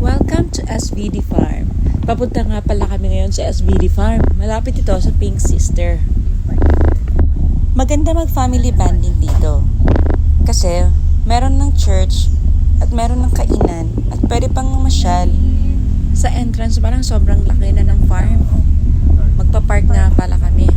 Welcome to SVD Farm. Papunta nga pala kami ngayon sa SVD Farm. Malapit ito sa Pink Sister. Maganda mag-family bonding dito. Kasi meron ng church at meron ng kainan at pwede pang mamasyal. Sa entrance parang sobrang laki na ng farm. Magpa-park nga pala kami.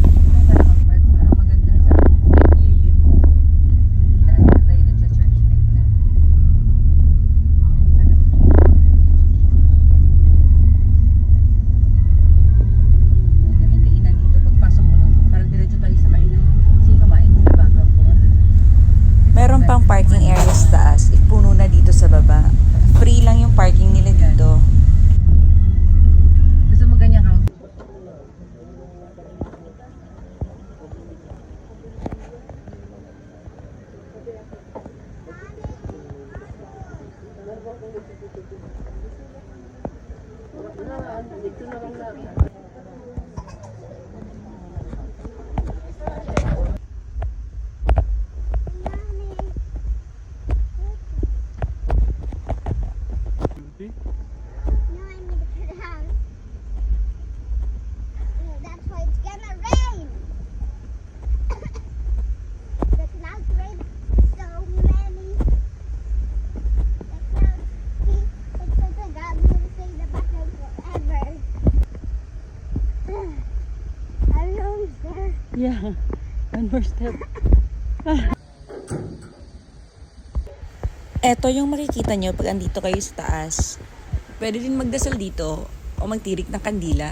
Meron pang parking area sa taas. Puno na dito sa baba. Free lang yung parking nila dito. Gusto mo ganyan ka? No, I need to put it out. That's why it's gonna rain. The clouds rain so many. The clouds see it's such a God will stay in the background forever. I know it's there. Yeah. One more step. Eto yung makikita nyo pag andito kayo sa taas. Pwede din magdasal dito o magtirik ng kandila.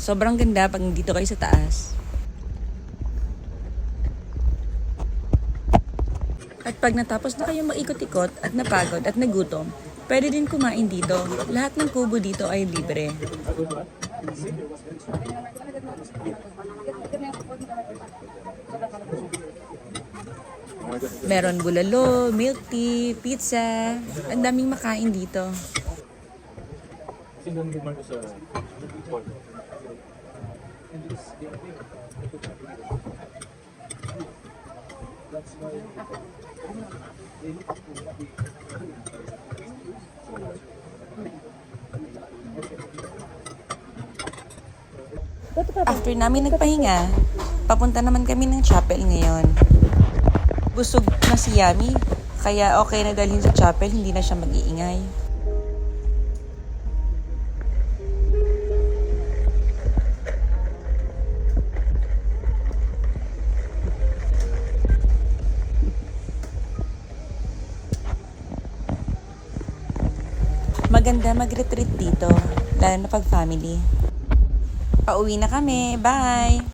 Sobrang ganda pag nandito kayo sa taas. At pag natapos na kayong maikot-ikot at napagod at nagutom, pwede din kumain dito. Lahat ng kubo dito ay libre. Meron bulalo, milk tea, pizza. Ang daming makain dito. After namin nagpahinga, papunta naman kami ng chapel ngayon. Busog na si Yami, kaya okay na dalhin sa chapel, hindi na siya mag-iingay. Maganda mag-retreat dito, lalo na pag family. Pauwi na kami, bye!